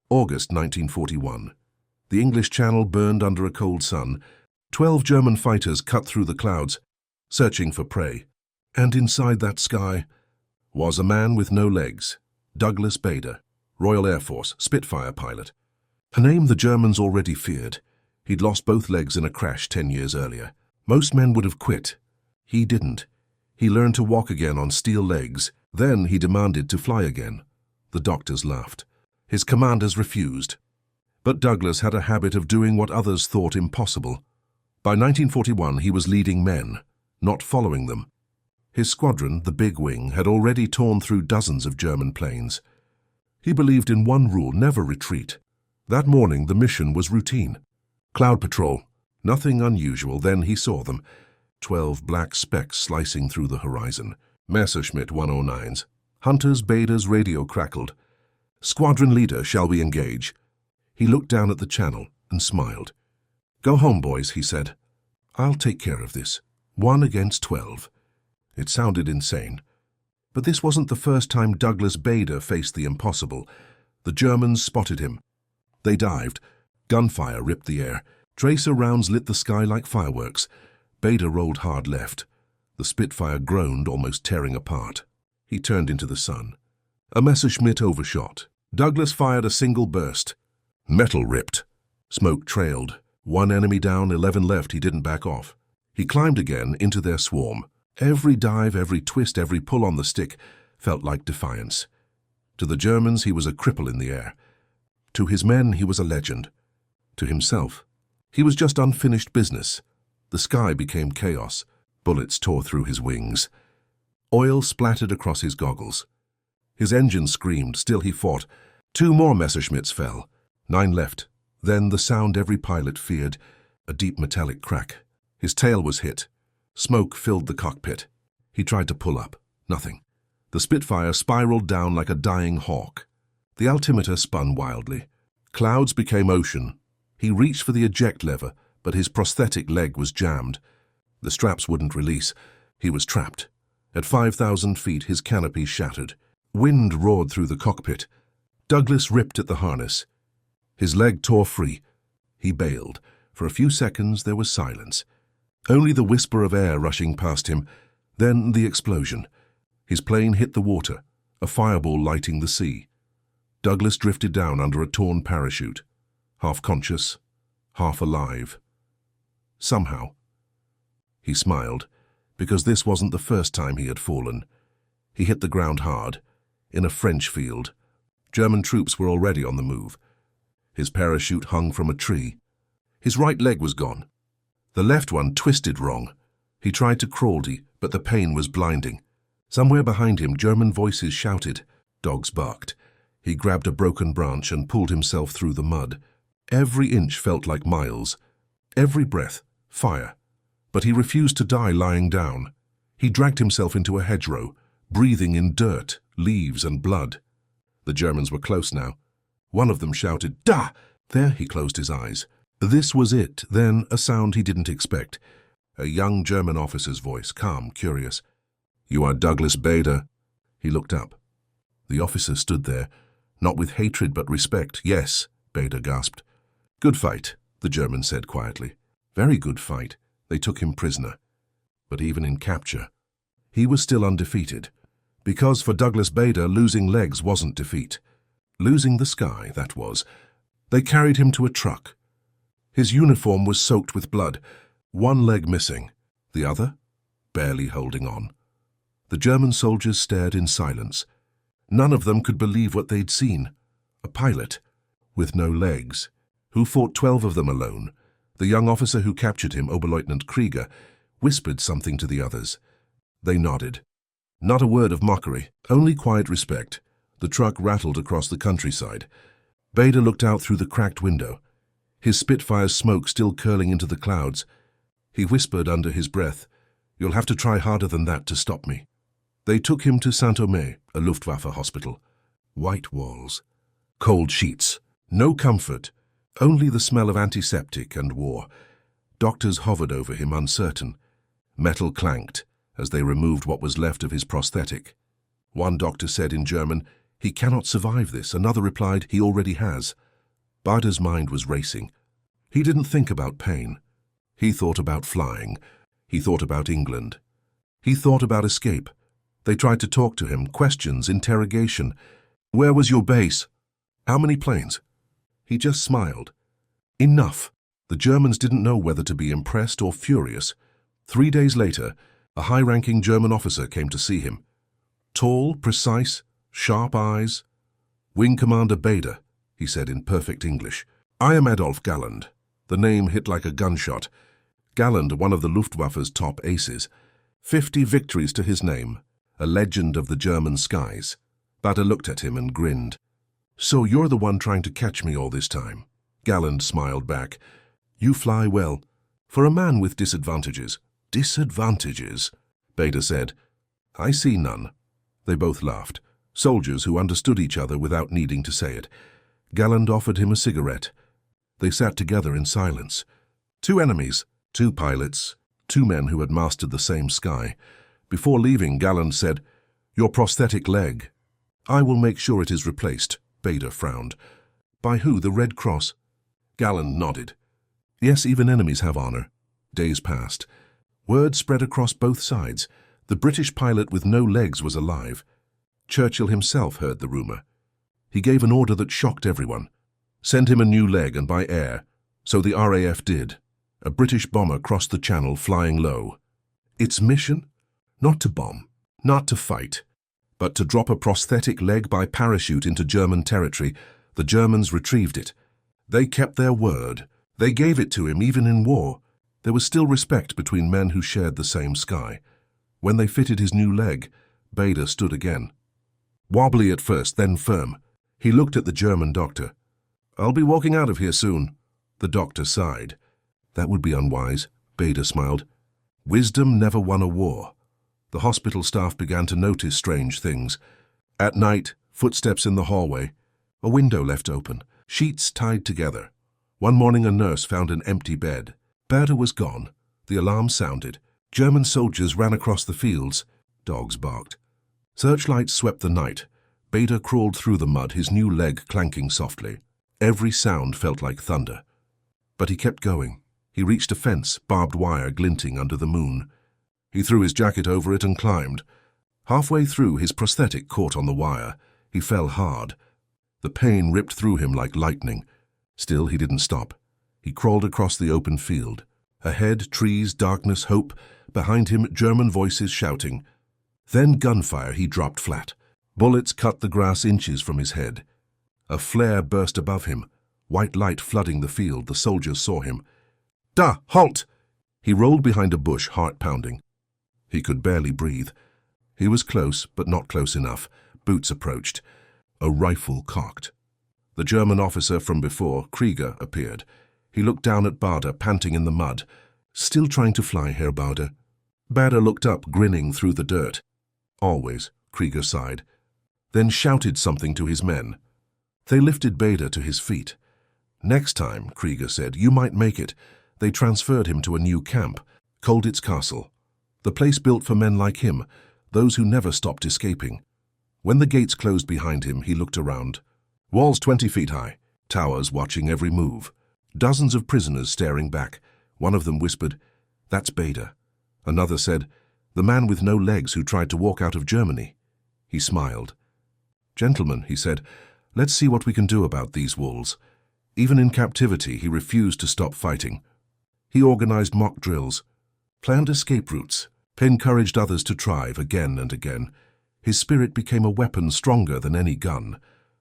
August 1941. The English Channel burned under a cold sun. 12 German fighters cut through the clouds, searching for prey. And inside that sky was a man with no legs, Douglas Bader, Royal Air Force, Spitfire pilot. A name the Germans already feared. He'd lost both legs in a crash 10 years earlier. Most men would have quit. He didn't. He learned to walk again on steel legs. Then he demanded to fly again. The doctors laughed. His commanders refused. But Douglas had a habit of doing what others thought impossible. By 1941, he was leading men, not following them. His squadron, the Big Wing, had already torn through dozens of German planes. He believed in one rule: never retreat. That morning, the mission was routine. Cloud patrol. Nothing unusual. Then he saw them. 12 black specks slicing through the horizon. Messerschmitt 109s. Hunter's Bader's radio crackled. "Squadron leader, shall we engage?" He looked down at the channel and smiled. "Go home, boys," he said. "I'll take care of this. 1 against 12. It sounded insane. But this wasn't the first time Douglas Bader faced the impossible. The Germans spotted him. They dived. Gunfire ripped the air. Tracer rounds lit the sky like fireworks. Bader rolled hard left. The Spitfire groaned, almost tearing apart. He turned into the sun. A Messerschmitt overshot. Douglas fired a single burst. Metal ripped. Smoke trailed. 1 enemy down, 11 left. He didn't back off. He climbed again into their swarm. Every dive, every twist, every pull on the stick felt like defiance. To the Germans, he was a cripple in the air. To his men, he was a legend. To himself, he was just unfinished business. The sky became chaos. Bullets tore through his wings. Oil splattered across his goggles. His engine screamed. Still he fought. 2 more Messerschmitts fell. 9 left. Then the sound every pilot feared, a deep metallic crack. His tail was hit. Smoke filled the cockpit. He tried to pull up. Nothing. The Spitfire spiraled down like a dying hawk. The altimeter spun wildly. Clouds became ocean. He reached for the eject lever, but his prosthetic leg was jammed. The straps wouldn't release. He was trapped. At 5,000 feet, his canopy shattered. Wind roared through the cockpit. Douglas ripped at the harness. His leg tore free. He bailed. For a few seconds, there was silence. Only the whisper of air rushing past him. Then the explosion. His plane hit the water, a fireball lighting the sea. Douglas drifted down under a torn parachute, half conscious, half alive. Somehow. He smiled, because this wasn't the first time he had fallen. He hit the ground hard, in a French field. German troops were already on the move. His parachute hung from a tree. His right leg was gone. The left one twisted wrong. He tried to crawl, but the pain was blinding. Somewhere behind him, German voices shouted. Dogs barked. He grabbed a broken branch and pulled himself through the mud. Every inch felt like miles. Every breath, fire. But he refused to die lying down. He dragged himself into a hedgerow, breathing in dirt, leaves, and blood. The Germans were close now. One of them shouted, "Da!" There he closed his eyes. This was it. Then a sound he didn't expect. A young German officer's voice, calm, curious. "You are Douglas Bader." He looked up. The officer stood there, not with hatred but respect. "Yes," Bader gasped. "Good fight," the German said quietly. "Very good fight." They took him prisoner. But even in capture, he was still undefeated. Because for Douglas Bader, losing legs wasn't defeat. Losing the sky, that was. They carried him to a truck. His uniform was soaked with blood, 1 leg missing, the other barely holding on. The German soldiers stared in silence. None of them could believe what they'd seen. A pilot, with no legs, who fought 12 of them alone. The young officer who captured him, Oberleutnant Krieger, whispered something to the others. They nodded. Not a word of mockery, only quiet respect. The truck rattled across the countryside. Bader looked out through the cracked window, his Spitfire's smoke still curling into the clouds. He whispered under his breath, "You'll have to try harder than that to stop me." They took him to Saint-Omer, a Luftwaffe hospital. White walls, cold sheets, no comfort, only the smell of antiseptic and war. Doctors hovered over him, uncertain. Metal clanked as they removed what was left of his prosthetic. One doctor said in German, He cannot survive this. Another replied, he already has. Bader's mind was racing. He didn't think about pain. He thought about flying. He thought about England. He thought about escape. They tried to talk to him, questions, interrogation. Where was your base? How many planes? He just smiled. Enough. The Germans didn't know whether to be impressed or furious. 3 days later, a high-ranking German officer came to see him. Tall, precise, sharp eyes. Wing Commander Bader, he said in perfect English. I am Adolf Galland. The name hit like a gunshot. Galland, one of the Luftwaffe's top aces. 50 victories to his name, a legend of the German skies. Bader looked at him and grinned. So you're the one trying to catch me all this time? Galland smiled back. You fly well. For a man with disadvantages. Disadvantages? Bader said. I see none. They both laughed. Soldiers who understood each other without needing to say it. Galland offered him a cigarette. They sat together in silence. 2 enemies, 2 pilots, 2 men who had mastered the same sky. Before leaving, Galland said, Your prosthetic leg. I will make sure it is replaced. Bader frowned. By who? The Red Cross? Galland nodded. Yes, even enemies have honor. Days passed. Word spread across both sides. The British pilot with no legs was alive. Churchill himself heard the rumor. He gave an order that shocked everyone. Send him a new leg and by air. So the RAF did. A British bomber crossed the channel flying low. Its mission? Not to bomb, not to fight, but to drop a prosthetic leg by parachute into German territory. The Germans retrieved it. They kept their word. They gave it to him even in war. There was still respect between men who shared the same sky. When they fitted his new leg, Bader stood again. Wobbly at first, then firm. He looked at the German doctor. I'll be walking out of here soon. The doctor sighed. That would be unwise, Bader smiled. Wisdom never won a war. The hospital staff began to notice strange things. At night, footsteps in the hallway. A window left open. Sheets tied together. One morning a nurse found an empty bed. Bader was gone. The alarm sounded. German soldiers ran across the fields. Dogs barked. Searchlights swept the night. Bader crawled through the mud, his new leg clanking softly. Every sound felt like thunder. But he kept going. He reached a fence, barbed wire glinting under the moon. He threw his jacket over it and climbed. Halfway through, his prosthetic caught on the wire. He fell hard. The pain ripped through him like lightning. Still, he didn't stop. He crawled across the open field. Ahead, trees, darkness, hope. Behind him, German voices shouting. Then gunfire. He dropped flat. Bullets cut the grass inches from his head. A flare burst above him. White light flooding the field. The soldiers saw him. Da! Halt! He rolled behind a bush, heart pounding. He could barely breathe. He was close, but not close enough. Boots approached. A rifle cocked. The German officer from before, Krieger, appeared. He looked down at Bader, panting in the mud. Still trying to fly, Herr Bader? Bader looked up, grinning through the dirt. Always, Krieger sighed. Then shouted something to his men. They lifted Bader to his feet. Next time, Krieger said, you might make it. They transferred him to a new camp, Colditz Castle. The place built for men like him, those who never stopped escaping. When the gates closed behind him, he looked around. Walls 20 feet high, towers watching every move. Dozens of prisoners staring back. One of them whispered, That's Bader. Another said, The man with no legs who tried to walk out of Germany. He smiled. Gentlemen, he said, let's see what we can do about these walls. Even in captivity, he refused to stop fighting. He organized mock drills, planned escape routes, encouraged others to try again and again. His spirit became a weapon stronger than any gun.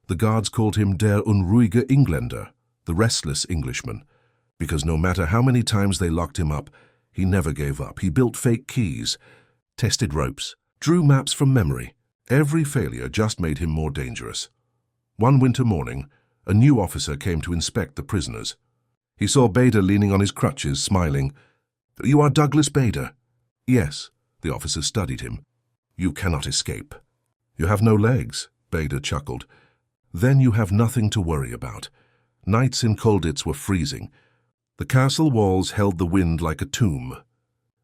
The guards called him der unruhige Engländer, the restless Englishman, because no matter how many times they locked him up, he never gave up. He built fake keys, tested ropes, drew maps from memory. Every failure just made him more dangerous. One winter morning, a new officer came to inspect the prisoners. He saw Bader leaning on his crutches, smiling. You are Douglas Bader? Yes, the officer studied him. You cannot escape. You have no legs, Bader chuckled. Then you have nothing to worry about. Nights in Colditz were freezing. The castle walls held the wind like a tomb.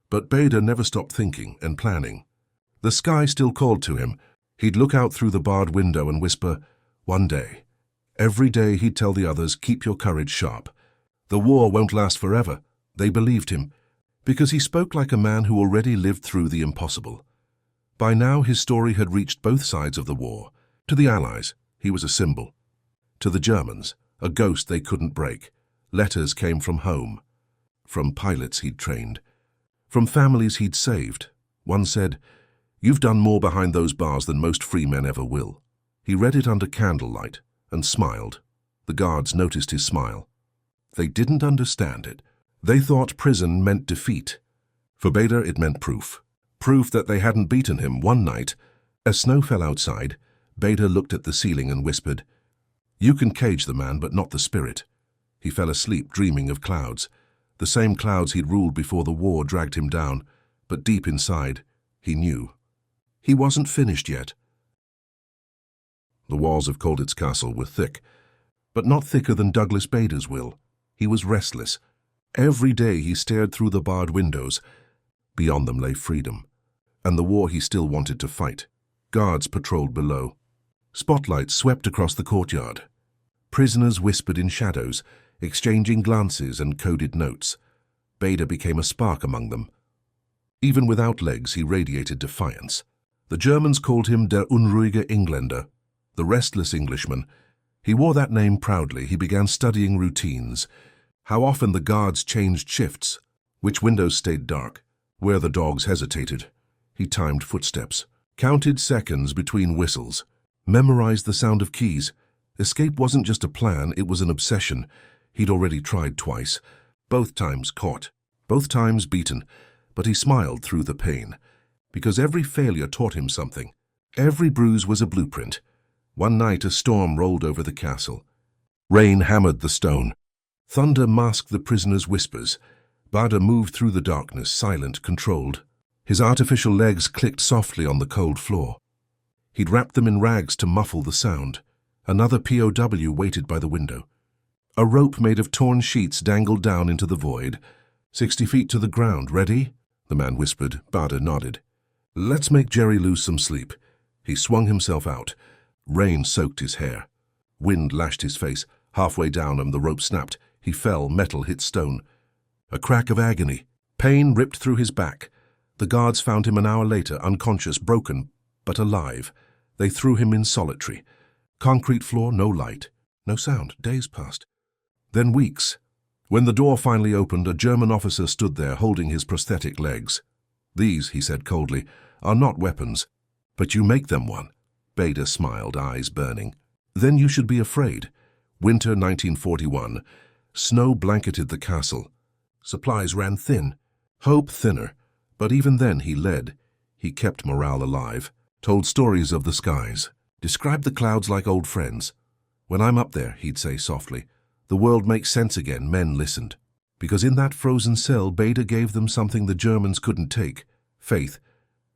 But Bader never stopped thinking and planning. The sky still called to him. He'd look out through the barred window and whisper, "One day." Every day he'd tell the others, "Keep your courage sharp. The war won't last forever." They believed him, because he spoke like a man who already lived through the impossible. By now his story had reached both sides of the war. To the Allies, he was a symbol. To the Germans, a ghost they couldn't break. Letters came from home, from pilots he'd trained, from families he'd saved. One said, "You've done more behind those bars than most free men ever will." He read it under candlelight and smiled. The guards noticed his smile. They didn't understand it. They thought prison meant defeat. For Beda, it meant proof. Proof that they hadn't beaten him. One night, as snow fell outside, Beda looked at the ceiling and whispered, "You can cage the man, but not the spirit." He fell asleep, dreaming of clouds. The same clouds he'd ruled before the war dragged him down. But deep inside, he knew. He wasn't finished yet. The walls of Colditz Castle were thick, but not thicker than Douglas Bader's will. He was restless. Every day he stared through the barred windows. Beyond them lay freedom, and the war he still wanted to fight. Guards patrolled below. Spotlights swept across the courtyard. Prisoners whispered in shadows, exchanging glances and coded notes. Beda became a spark among them. Even without legs, he radiated defiance. The Germans called him der unruhige Engländer, the restless Englishman. He wore that name proudly. He began studying routines. How often the guards changed shifts, which windows stayed dark, where the dogs hesitated. He timed footsteps, counted seconds between whistles, memorized the sound of keys. Escape wasn't just a plan, it was an obsession. He'd already tried twice, both times caught, both times beaten, but he smiled through the pain, because every failure taught him something. Every bruise was a blueprint. One night a storm rolled over the castle. Rain hammered the stone. Thunder masked the prisoners' whispers. Bada moved through the darkness, silent, controlled. His artificial legs clicked softly on the cold floor. He'd wrapped them in rags to muffle the sound. Another POW waited by the window. A rope made of torn sheets dangled down into the void. 60 feet to the ground. Ready? The man whispered. Bada nodded. "Let's make Jerry lose some sleep." He swung himself out. Rain soaked his hair. Wind lashed his face. Halfway down him, the rope snapped. He fell, metal hit stone. A crack of agony. Pain ripped through his back. The guards found him an hour later, unconscious, broken, but alive. They threw him in solitary. Concrete floor, no light, no sound. Days passed. Then weeks. When the door finally opened, a German officer stood there holding his prosthetic legs. "These," he said coldly, "are not weapons, but you make them one." Beda smiled, eyes burning. "Then you should be afraid." Winter 1941. Snow blanketed the castle. Supplies ran thin, hope thinner, but even then he led. He kept morale alive, told stories of the skies, described the clouds like old friends. "When I'm up there," he'd say softly, "the world makes sense again." Men listened, because in that frozen cell, Beda gave them something the Germans couldn't take: faith.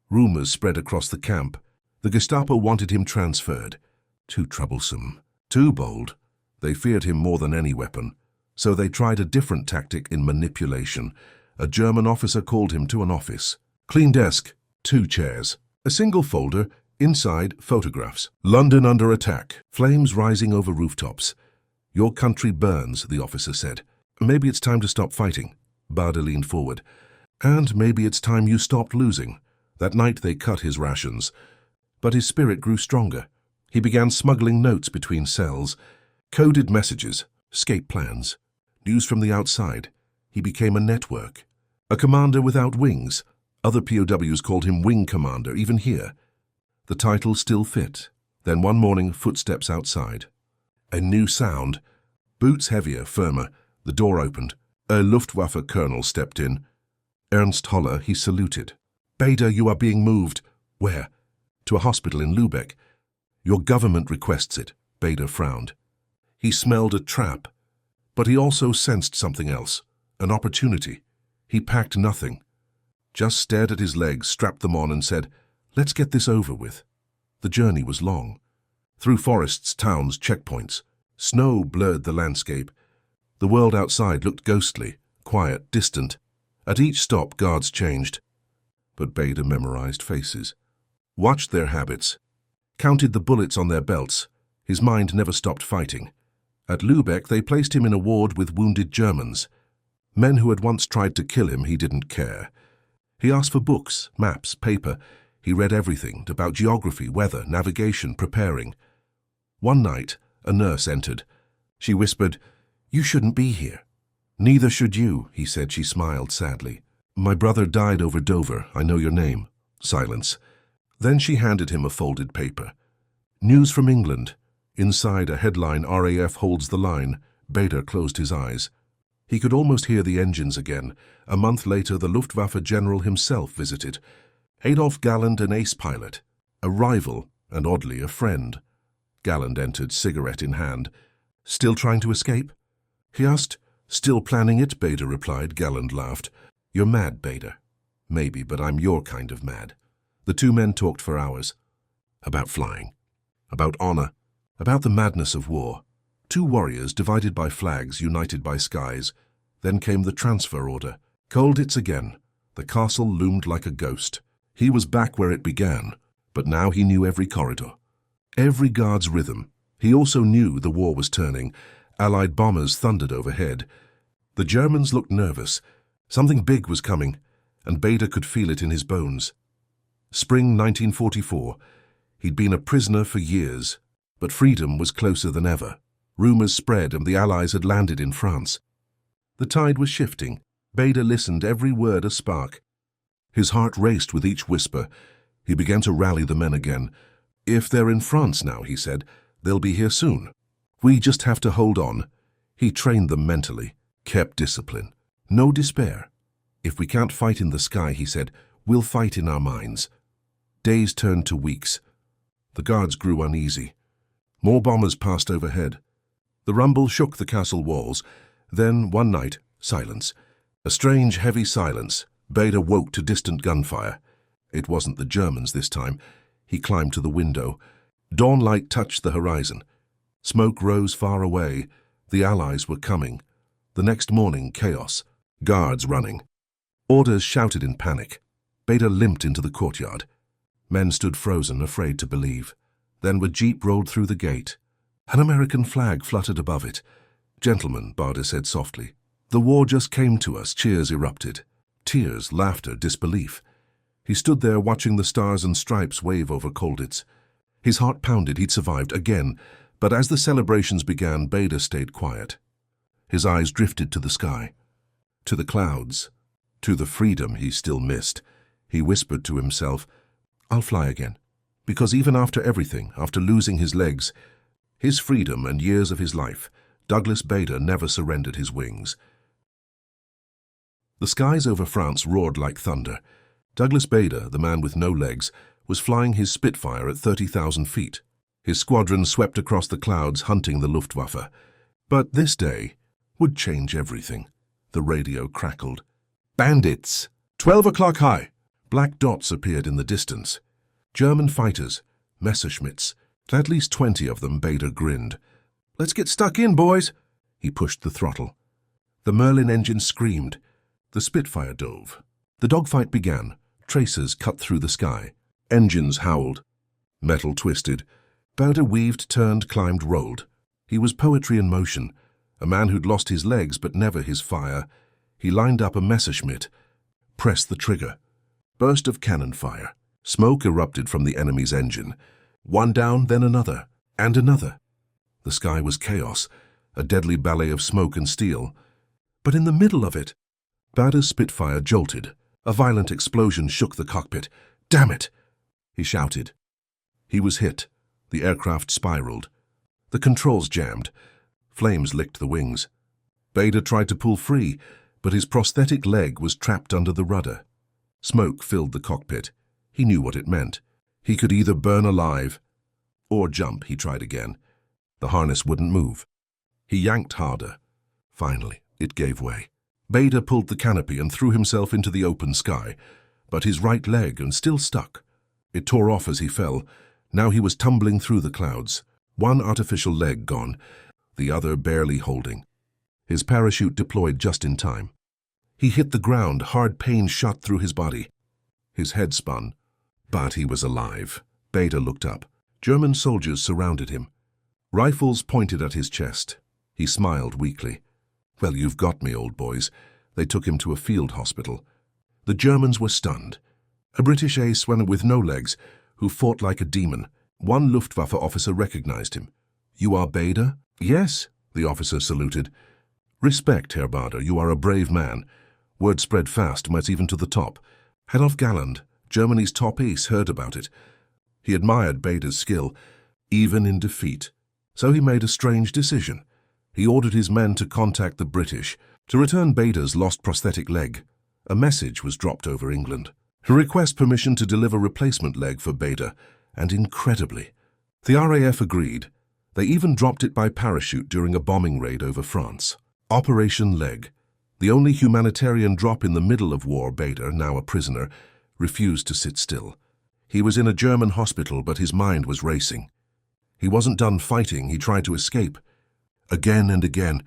Rumors spread across the camp. The Gestapo wanted him transferred. Too troublesome, too bold. They feared him more than any weapon. So they tried a different tactic in manipulation. A German officer called him to an office. Clean desk, 2 chairs, a single folder, inside photographs. London under attack, flames rising over rooftops. "Your country burns," the officer said. "Maybe it's time to stop fighting." Bada leaned forward. "And maybe it's time you stopped losing." That night they cut his rations. But his spirit grew stronger. He began smuggling notes between cells, coded messages, escape plans, news from the outside. He became a network. A commander without wings. Other POWs called him Wing Commander, even here. The title still fit. Then one morning, footsteps outside. A new sound. Boots heavier, firmer. The door opened. A Luftwaffe colonel stepped in. Ernst Holler, he saluted. "Beda, you are being moved." "Where?" "To a hospital in Lübeck." "Your government requests it." Beda frowned. He smelled a trap, but he also sensed something else, an opportunity. He packed nothing, just stared at his legs, strapped them on and said, "Let's get this over with." The journey was long. Through forests, towns, checkpoints. Snow blurred the landscape. The world outside looked ghostly, quiet, distant. At each stop, guards changed. But Beda memorized faces, watched their habits. counted the bullets on their belts. His mind never stopped fighting. At Lübeck, they placed him in a ward with wounded Germans. Men who had once tried to kill him, he didn't care. He asked for books, maps, paper. He read everything about geography, weather, navigation, preparing. One night, a nurse entered. She whispered, "You shouldn't be here." "Neither should you," he said. She smiled sadly. "My brother died over Dover. I know your name." Silence. Then she handed him a folded paper. "News from England." Inside, a headline, "RAF holds the line." Bader closed his eyes. He could almost hear the engines again. A month later, the Luftwaffe general himself visited. Adolf Galland, an ace pilot, a rival, and oddly, a friend. Galland entered, cigarette in hand. "Still trying to escape?" he asked. "Still planning it," Bader replied. Galland laughed. "You're mad, Bader." "Maybe, but I'm your kind of mad." The two men talked for hours. About flying. About honor. About the madness of war. Two warriors divided by flags, united by skies. Then came the transfer order. Colditz again. The castle loomed like a ghost. He was back where it began, but now he knew every corridor, every guard's rhythm. He also knew the war was turning. Allied bombers thundered overhead. The Germans looked nervous. Something big was coming, and Bader could feel it in his bones. Spring 1944. He'd been a prisoner for years, but freedom was closer than ever. Rumors spread and the Allies had landed in France. The tide was shifting. Bader listened, every word a spark. His heart raced with each whisper. He began to rally the men again. "If they're in France now," he said, "they'll be here soon. We just have to hold on." He trained them mentally, kept discipline. No despair. "If we can't fight in the sky," he said, "we'll fight in our minds." Days turned to weeks. The guards grew uneasy. More bombers passed overhead. The rumble shook the castle walls. Then, one night, silence. A strange, heavy silence. Bader woke to distant gunfire. It wasn't the Germans this time. He climbed to the window. Dawn light touched the horizon. Smoke rose far away. The Allies were coming. The next morning, chaos. Guards running. Orders shouted in panic. Bader limped into the courtyard. Men stood frozen, afraid to believe. Then a jeep rolled through the gate. An American flag fluttered above it. "Gentlemen," Bader said softly, "the war just came to us." Cheers erupted. Tears, laughter, disbelief. He stood there watching the stars and stripes wave over Colditz. His heart pounded. He'd survived again. But as the celebrations began, Bader stayed quiet. His eyes drifted to the sky, to the clouds, to the freedom he still missed. He whispered to himself, "I'll fly again." Because even after everything, after losing his legs, his freedom and years of his life, Douglas Bader never surrendered his wings. The skies over France roared like thunder. Douglas Bader, the man with no legs, was flying his Spitfire at 30,000 feet. His squadron swept across the clouds, hunting the Luftwaffe. But this day would change everything. The radio crackled. "Bandits! 12 o'clock high!" Black dots appeared in the distance. German fighters, Messerschmitts, at least 20 of them. Bader grinned. "Let's get stuck in, boys!" He pushed the throttle. The Merlin engine screamed. The Spitfire dove. The dogfight began. Tracers cut through the sky. Engines howled. Metal twisted. Bader weaved, turned, climbed, rolled. He was poetry in motion. A man who'd lost his legs but never his fire. He lined up a Messerschmitt. Pressed the trigger. Burst of cannon fire. Smoke erupted from the enemy's engine. One down, then another, and another. The sky was chaos, a deadly ballet of smoke and steel. But in the middle of it, Bader's Spitfire jolted. A violent explosion shook the cockpit. "Damn it!" he shouted. He was hit. The aircraft spiraled. The controls jammed. Flames licked the wings. Bader tried to pull free, but his prosthetic leg was trapped under the rudder. Smoke filled the cockpit. He knew what it meant. He could either burn alive or jump. He tried again. The harness wouldn't move. He yanked harder. Finally, it gave way. Bader pulled the canopy and threw himself into the open sky, but his right leg and still stuck. It tore off as he fell. Now he was tumbling through the clouds, one artificial leg gone, the other barely holding. His parachute deployed just in time. He hit the ground, hard pain shot through his body. His head spun, but he was alive. Bader looked up. German soldiers surrounded him. Rifles pointed at his chest. He smiled weakly. "Well, you've got me, old boys." They took him to a field hospital. The Germans were stunned. A British ace with no legs, who fought like a demon. One Luftwaffe officer recognized him. "You are Bader?" "Yes," the officer saluted. "Respect, Herr Bader, you are a brave man." Word spread fast, might even to the top. Adolf Galland, Germany's top ace, heard about it. He admired Bader's skill, even in defeat. So he made a strange decision. He ordered his men to contact the British to return Bader's lost prosthetic leg. A message was dropped over England to request permission to deliver replacement leg for Bader, and incredibly, the RAF agreed. They even dropped it by parachute during a bombing raid over France. Operation Leg. The only humanitarian drop in the middle of war. Bader, now a prisoner, refused to sit still. He was in a German hospital, but his mind was racing. He wasn't done fighting. He tried to escape. Again and again.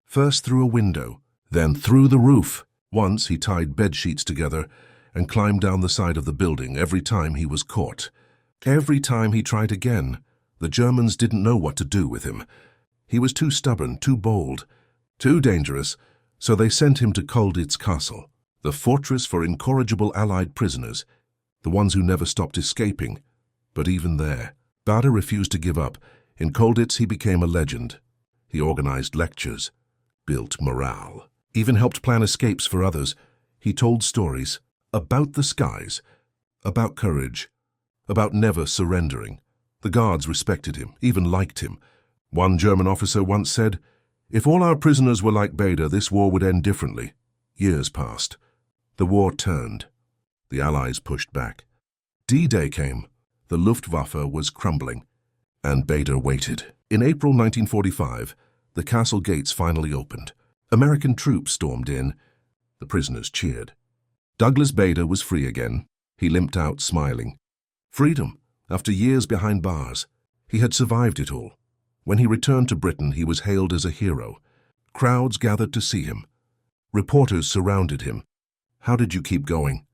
First through a window, then through the roof. Once he tied bed sheets together and climbed down the side of the building. Every time he was caught. Every time he tried again. The Germans didn't know what to do with him. He was too stubborn, too bold, too dangerous, so they sent him to Colditz Castle, the fortress for incorrigible Allied prisoners, the ones who never stopped escaping. But even there, Bader refused to give up. In Colditz, he became a legend. He organized lectures, built morale, even helped plan escapes for others. He told stories about the skies, about courage, about never surrendering. The guards respected him, even liked him. One German officer once said, "If all our prisoners were like Bader, this war would end differently." Years passed. The war turned. The Allies pushed back. D-Day came. The Luftwaffe was crumbling. And Bader waited. In April 1945, the castle gates finally opened. American troops stormed in. The prisoners cheered. Douglas Bader was free again. He limped out, smiling. Freedom, after years behind bars. He had survived it all. When he returned to Britain, he was hailed as a hero. Crowds gathered to see him. Reporters surrounded him. "How did you keep going?"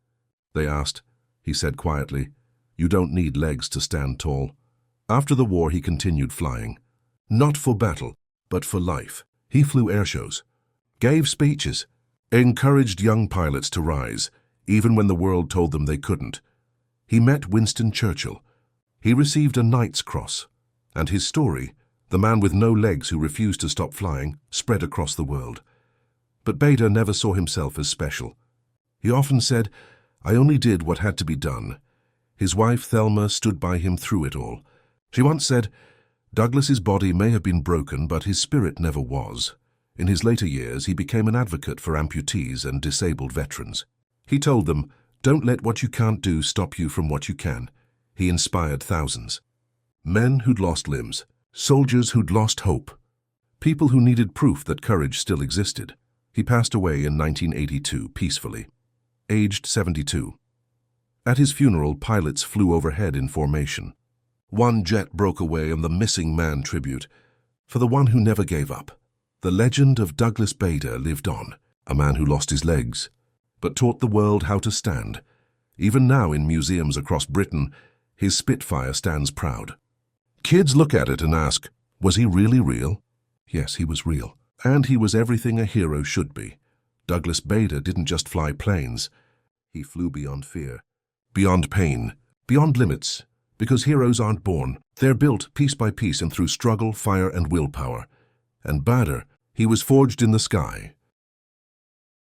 they asked. He said quietly, "You don't need legs to stand tall." After the war, he continued flying. Not for battle, but for life. He flew airshows, gave speeches, encouraged young pilots to rise, even when the world told them they couldn't. He met Winston Churchill. He received a Knight's Cross. And his story, the man with no legs who refused to stop flying, spread across the world. But Bader never saw himself as special. He often said, "I only did what had to be done." His wife, Thelma, stood by him through it all. She once said, "Douglas's body may have been broken, but his spirit never was." In his later years, he became an advocate for amputees and disabled veterans. He told them, "Don't let what you can't do stop you from what you can." He inspired thousands. Men who'd lost limbs, soldiers who'd lost hope, people who needed proof that courage still existed. He passed away in 1982, peacefully, aged 72. At his funeral, pilots flew overhead in formation. One jet broke away on the Missing Man tribute, for the one who never gave up. The legend of Douglas Bader lived on, a man who lost his legs, but taught the world how to stand. Even now in museums across Britain, his Spitfire stands proud. Kids look at it and ask, was he really real? Yes, he was real. And he was everything a hero should be. Douglas Bader didn't just fly planes. He flew beyond fear, beyond pain, beyond limits. Because heroes aren't born. They're built piece by piece and through struggle, fire, and willpower. And Bader, he was forged in the sky,